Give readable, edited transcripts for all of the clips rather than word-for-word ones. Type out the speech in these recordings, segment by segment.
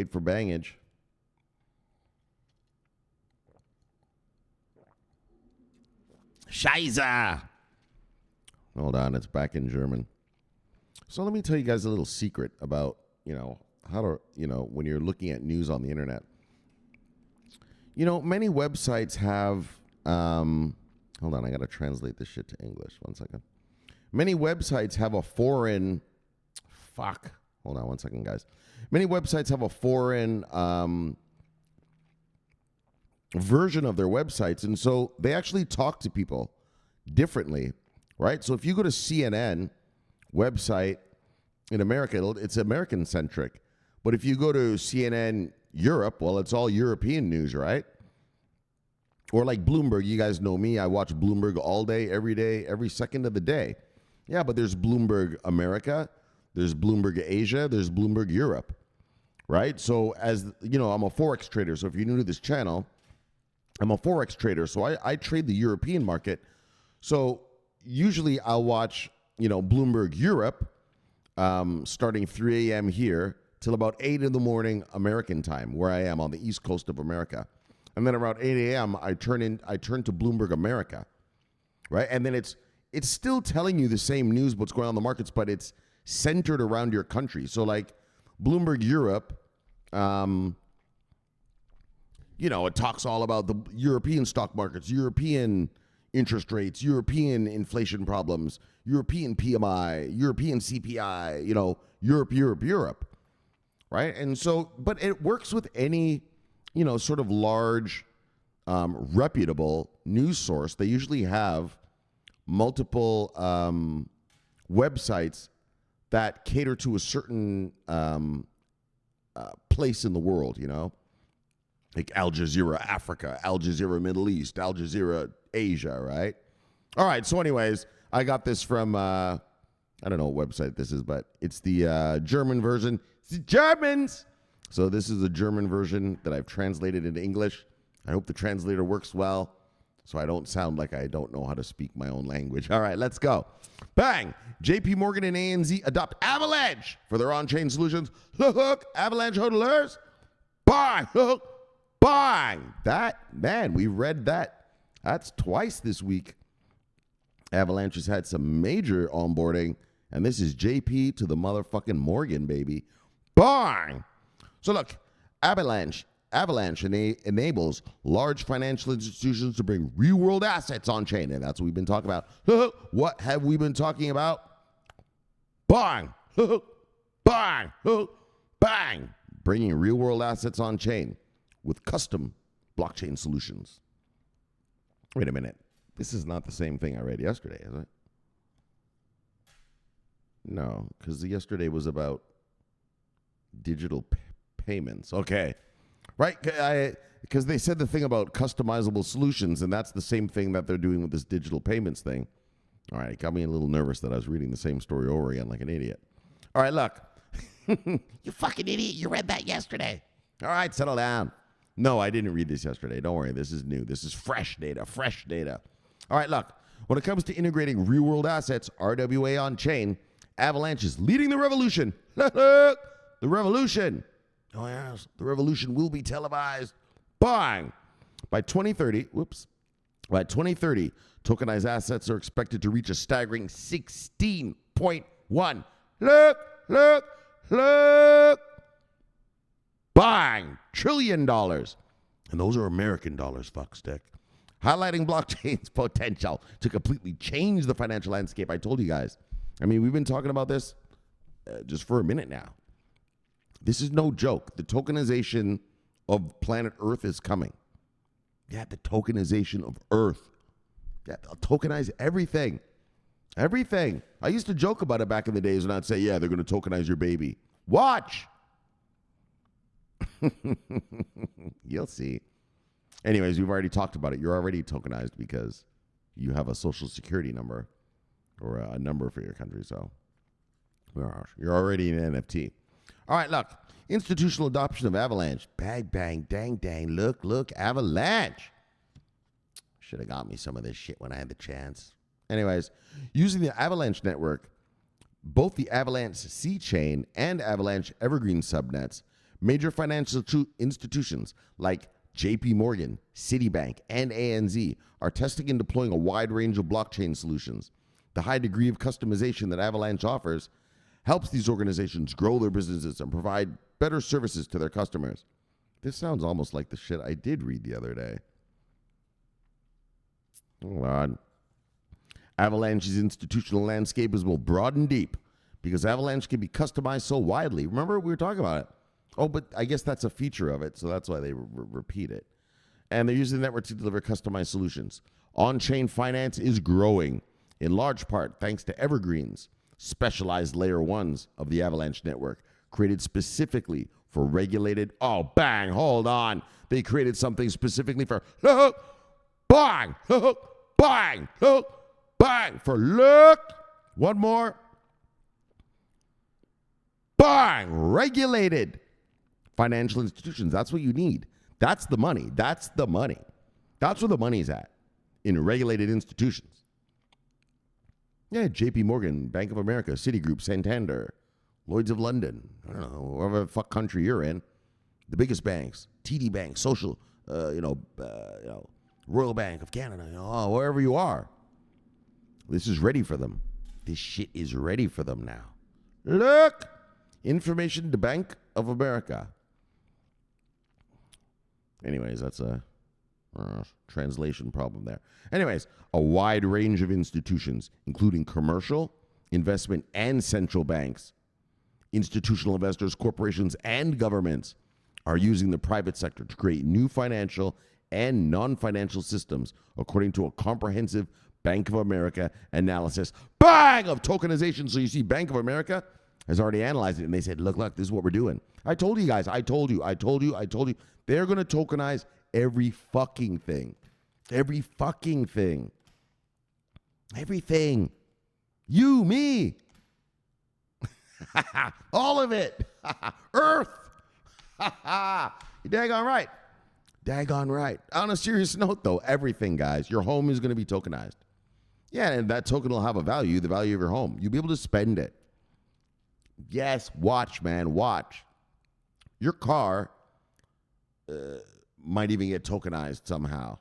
Wait for bangage. Scheiße. Hold on, it's back in German. So let me tell you guys a little secret about, how to, when you're looking at news on the internet. Many websites have, hold on, I got to translate this shit to English. 1 second. Many websites have a foreign, hold on 1 second, guys. Many websites have a foreign version of their websites, and so they actually talk to people differently, right? So if you go to CNN website in America, it's American-centric. But if you go to CNN Europe, well, it's all European news, right? Or like Bloomberg, you guys know me. I watch Bloomberg all day, every second of the day. Yeah, but there's Bloomberg America, there's Bloomberg Asia, there's Bloomberg Europe, right? So as you know, I'm a Forex trader. So if you're new to this channel, I'm a Forex trader. So I trade the European market. So usually I'll watch, Bloomberg Europe starting 3 a.m. here till about 8 in the morning American time, where I am on the East Coast of America. And then around 8 a.m. I turn to Bloomberg America, right? And then it's still telling you the same news, what's going on in the markets, but it's centered around your country. So like Bloomberg Europe, it talks all about the European stock markets, European interest rates, European inflation problems, European PMI, European CPI, Europe, right? And so, but it works with any, sort of large, reputable news source. They usually have multiple websites that cater to a certain place in the world, like Al Jazeera Africa, Al Jazeera Middle East, Al Jazeera Asia, right? All right, so anyways, I got this from, I don't know what website this is, but it's the German version. It's the Germans! So this is a German version that I've translated into English. I hope the translator works well so I don't sound like I don't know how to speak my own language. All right, let's go. Bang! JP Morgan and ANZ adopt Avalanche for their on-chain solutions. Look, Avalanche hodlers. Bang! Look. Bang! That, man, we read that. That's twice this week. Avalanche has had some major onboarding, and this is JP to the motherfucking Morgan, baby. Bang! So look, Avalanche enables large financial institutions to bring real-world assets on-chain, and that's what we've been talking about. What have we been talking about? Bang! Bang! Bang! Bringing real-world assets on-chain with custom blockchain solutions. Wait a minute. This is not the same thing I read yesterday, is it? No, because yesterday was about digital payments. Okay. Right? Because they said the thing about customizable solutions, and that's the same thing that they're doing with this digital payments thing. All right. It got me a little nervous that I was reading the same story over again like an idiot. All right, look. You fucking idiot. You read that yesterday. All right, settle down. No, I didn't read this yesterday. Don't worry. This is new. This is fresh data. All right, look. When it comes to integrating real-world assets, RWA on-chain, Avalanche is leading the revolution. The revolution. Oh, yes. The revolution will be televised. Bang! By 2030, tokenized assets are expected to reach a staggering 16.1. Look. Bang! $1 trillion. And those are American dollars, fuckstick. Highlighting blockchain's potential to completely change the financial landscape. I told you guys. I mean, we've been talking about this just for a minute now. This is no joke. The tokenization of planet Earth is coming. Yeah, the tokenization of Earth. Yeah, they'll tokenize everything. Everything. I used to joke about it back in the days when I'd say, yeah, they're going to tokenize your baby. Watch. You'll see. Anyways, we've already talked about it. You're already tokenized because you have a social security number or a number for your country. So you're already an NFT. All right, look. Institutional adoption of Avalanche. Bang, bang, dang, dang. Look, Avalanche. Should have got me some of this shit when I had the chance. Anyways, using the Avalanche network, both the Avalanche C chain and Avalanche Evergreen subnets Major financial institutions like JP Morgan, Citibank, and ANZ are testing and deploying a wide range of blockchain solutions. The high degree of customization that Avalanche offers helps these organizations grow their businesses and provide better services to their customers. This sounds almost like the shit I did read the other day. Hold on. Avalanche's institutional landscape is both broad and deep because Avalanche can be customized so widely. Remember, we were talking about it. Oh, but I guess that's a feature of it, so that's why they repeat it. And they're using the network to deliver customized solutions. On-chain finance is growing, in large part thanks to Evergreens, specialized layer ones of the Avalanche network, created specifically for regulated. Oh, bang, hold on. They created something specifically for bang, bang, bang, for look. One more. Bang, regulated financial institutions. That's what you need. That's the money. That's the money. That's where the money's at, in regulated institutions. Yeah, JP Morgan, Bank of America, Citigroup, Santander, Lloyds of London, I don't know, whatever the fuck country you're in, the biggest banks, TD Bank, Social, Royal Bank of Canada, wherever you are. This is ready for them. This shit is ready for them now. Look, information to Bank of America. Anyways, that's a translation problem there. Anyways, a wide range of institutions, including commercial, investment, and central banks, institutional investors, corporations, and governments are using the private sector to create new financial and non-financial systems, according to a comprehensive Bank of America analysis. Bang! Of tokenization. So you see, Bank of America has already analyzed it, and they said, look, this is what we're doing. I told you guys. I told you. They're going to tokenize every fucking thing. Every fucking thing. Everything. You, me. All of it. Earth. You're daggone right. Daggone right. On a serious note, though, everything, guys, your home is going to be tokenized. Yeah, and that token will have a value, the value of your home. You'll be able to spend it. Yes, watch, man, watch. Your car might even get tokenized somehow.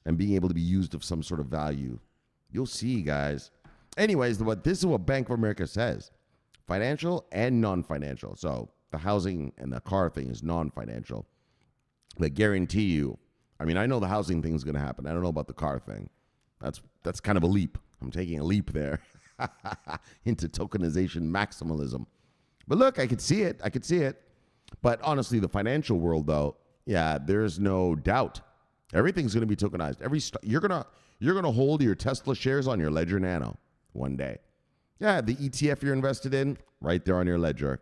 And being able to be used of some sort of value. You'll see, guys. Anyways, this is what Bank of America says. Financial and non-financial. So the housing and the car thing is non-financial. But guarantee you, I mean, I know the housing thing is going to happen. I don't know about the car thing. That's kind of a leap. I'm taking a leap there into tokenization maximalism. But look, I could see it. But honestly, the financial world, though, yeah, there's no doubt. Everything's going to be tokenized. You're gonna hold your Tesla shares on your Ledger Nano one day. Yeah, the ETF you're invested in, right there on your Ledger.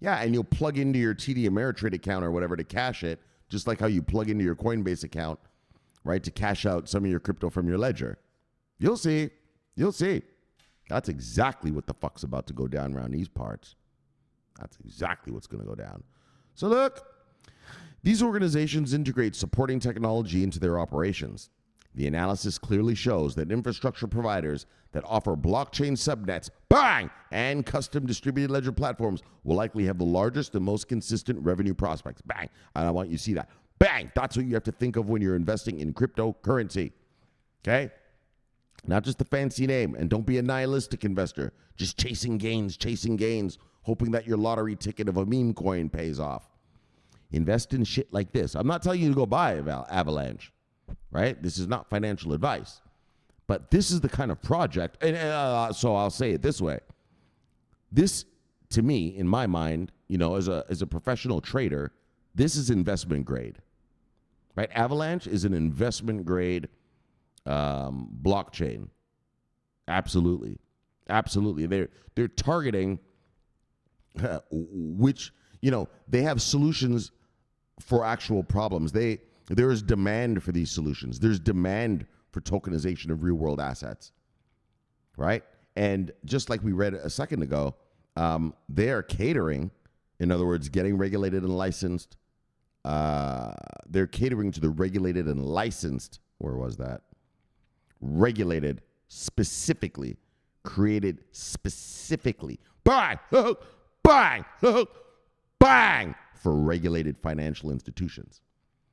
Yeah, and you'll plug into your TD Ameritrade account or whatever to cash it, just like how you plug into your Coinbase account, right, to cash out some of your crypto from your Ledger. You'll see. That's exactly what the fuck's about to go down around these parts. That's exactly what's going to go down. So look, these organizations integrate supporting technology into their operations. The analysis clearly shows that infrastructure providers that offer blockchain subnets, bang, and custom distributed ledger platforms will likely have the largest and most consistent revenue prospects. Bang. And I want you to see that. Bang. That's what you have to think of when you're investing in cryptocurrency. Okay? Not just the fancy name. And don't be a nihilistic investor. Just chasing gains, hoping that your lottery ticket of a meme coin pays off. Invest in shit like this. I'm not telling you to go buy Avalanche, right? This is not financial advice. But this is the kind of project, and so I'll say it this way. This, to me, in my mind, as a professional trader, this is investment grade, right? Avalanche is an investment grade blockchain. Absolutely. They're targeting which, they have solutions for actual problems. There is demand for these solutions. There's demand for tokenization of real-world assets, right? And just like we read a second ago, they are catering, in other words, getting regulated and licensed. They're catering to the regulated and licensed. Where was that? Regulated specifically, created specifically, bang, bang, bang for regulated financial institutions.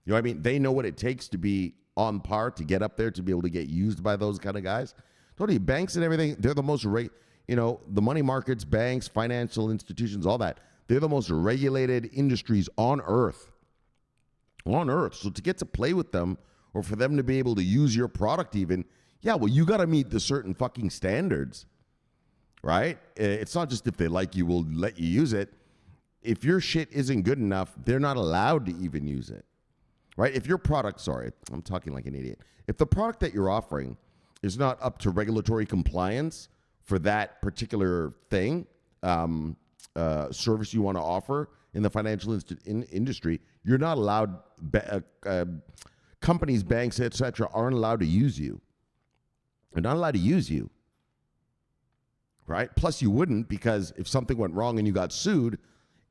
You know what I mean? They know what it takes to be on par, to get up there, to be able to get used by those kind of guys. Totally, banks and everything, they're the most, the money markets, banks, financial institutions, all that. They're the most regulated industries on earth. On earth. So to get to play with them, or for them to be able to use your product even, yeah, well, you got to meet the certain fucking standards, right? It's not just if they like you, will let you use it. If your shit isn't good enough, they're not allowed to even use it, right? If your product, sorry, I'm talking like an idiot. If the product that you're offering is not up to regulatory compliance for that particular thing, service you want to offer in the financial industry, you're not allowed, companies, banks, etc., aren't allowed to use you. They're not allowed to use you, right? Plus, you wouldn't, because if something went wrong and you got sued,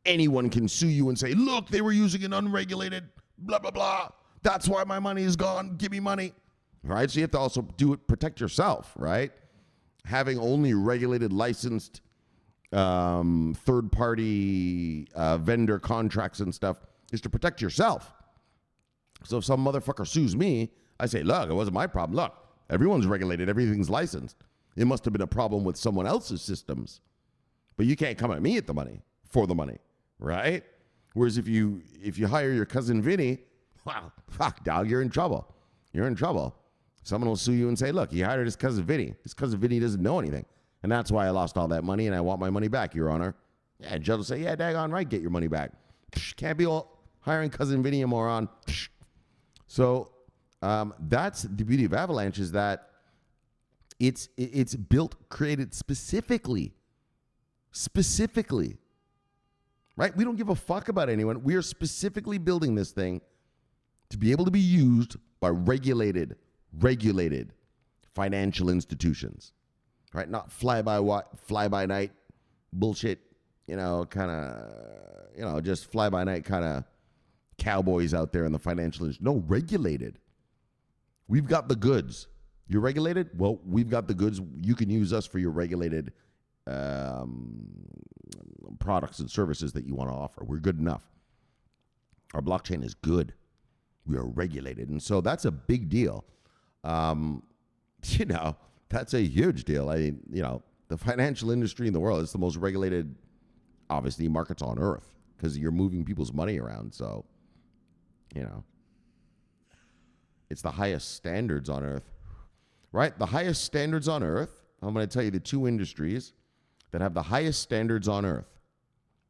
anyone can sue you and say, look, they were using an unregulated, blah, blah, blah. That's why my money is gone. Give me money, right? So you have to also protect yourself, right? Having only regulated, licensed, third-party vendor contracts and stuff is to protect yourself. So if some motherfucker sues me, I say, look, it wasn't my problem. Look, everyone's regulated. Everything's licensed. It must have been a problem with someone else's systems. But you can't come at me for the money, right? Whereas if you hire your cousin Vinny, wow, fuck, dog, you're in trouble. You're in trouble. Someone will sue you and say, look, he hired his cousin Vinny. His cousin Vinny doesn't know anything. And that's why I lost all that money and I want my money back, Your Honor. Yeah, and judge will say, yeah, daggone right, get your money back. Can't be all hiring cousin Vinny, a moron. So that's the beauty of Avalanche, is that it's created specifically, right? We don't give a fuck about anyone. We are specifically building this thing to be able to be used by regulated financial institutions, right? Not fly-by-night bullshit, just fly-by-night kind of cowboys out there in the financial industry. No, regulated. We've got the goods. You're regulated? Well, we've got the goods. You can use us for your regulated products and services that you want to offer. We're good enough. Our blockchain is good. We are regulated. And so that's a big deal. That's a huge deal. The financial industry in the world is the most regulated, obviously, markets on earth, because you're moving people's money around. So, it's the highest standards on earth, right? The highest standards on earth. I'm going to tell you the two industries that have the highest standards on earth: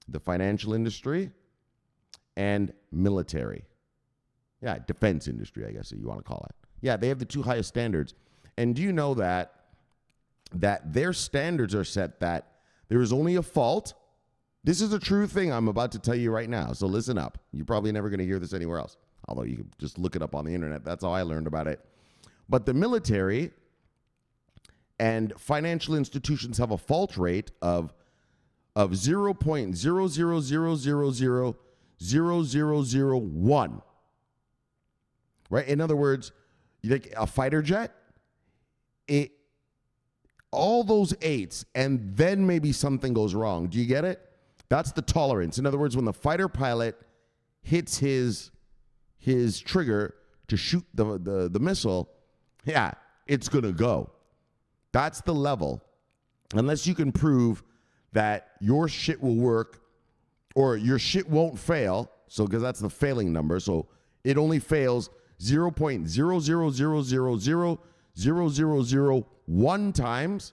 the financial industry and military. Yeah, defense industry, I guess you want to call it. Yeah, they have the two highest standards. And do you know that their standards are set that there is only a fault? This is a true thing I'm about to tell you right now, so listen up. You're probably never going to hear this anywhere else, although you can just look it up on the internet. That's how I learned about it. But the military and financial institutions have a fault rate of 0.000000001. Right? In other words, like a fighter jet, all those eights, and then maybe something goes wrong. Do you get it? That's the tolerance. In other words, when the fighter pilot hits his trigger to shoot the missile, yeah, it's going to go. That's the level. Unless you can prove that your shit will work or your shit won't fail, so because that's the failing number, so it only fails 0.000000001 times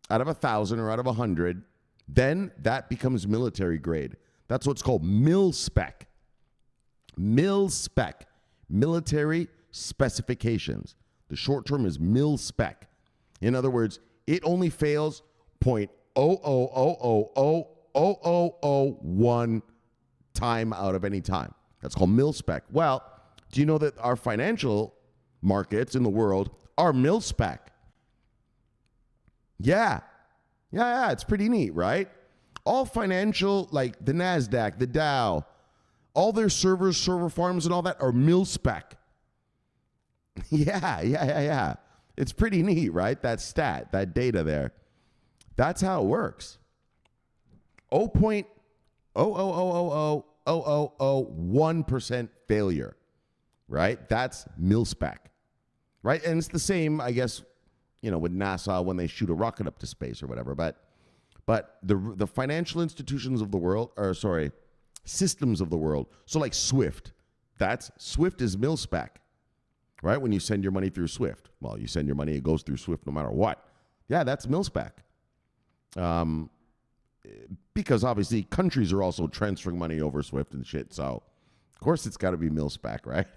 out of 1,000 or out of 100, then that becomes military grade. That's what's called mil-spec. Mil-spec. Military specifications. The short term is mil-spec. In other words, it only fails 0.000000001 time out of any time. That's called mil-spec. Well, do you know that our financial markets in the world are mil-spec? Yeah. It's pretty neat, right? All financial, like the NASDAQ, the Dow, all their servers, server farms and all that are mil-spec. Yeah. It's pretty neat, right? That stat, that data there. That's how it works. 0.000000001% failure, right? That's mil-spec, right? And it's the same, I guess, with NASA when they shoot a rocket up to space or whatever. But the financial institutions of the world, systems of the world. So like SWIFT, SWIFT is mil-spec, right? When you send your money through SWIFT, well, you send your money, it goes through SWIFT no matter what. Yeah, that's mil-spec. Because obviously countries are also transferring money over SWIFT and shit. So of course it's got to be mil-spec, right?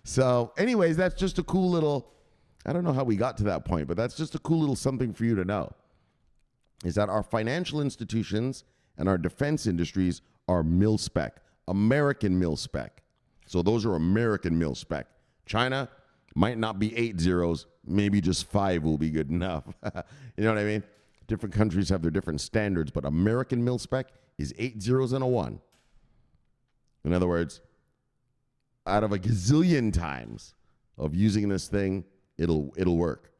So anyways, that's just a cool little, I don't know how we got to that point, but that's just a cool little something for you to know, is that our financial institutions and our defense industries are mil-spec, American mil-spec. So those are American mil-spec. China might not be 8 zeros, maybe just 5 will be good enough. You know what I mean? Different countries have their different standards, but American mil-spec is 8 zeros and a 1. In other words, out of a gazillion times of using this thing, it'll work.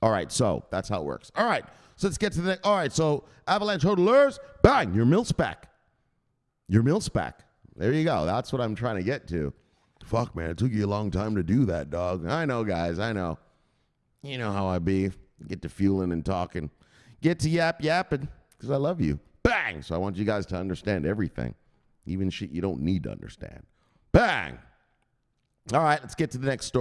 All right, so that's how it works. All right, so let's get to the next. All right, so Avalanche hodlers, bang, you're mil-spec. You're mil-spec. There you go. That's what I'm trying to get to. Fuck, man, it took you a long time to do that, dog. I know, guys, I know. You know how I be. Get to fueling and talking. Get to yapping, because I love you. Bang! So I want you guys to understand everything. Even shit you don't need to understand. Bang! All right, let's get to the next story.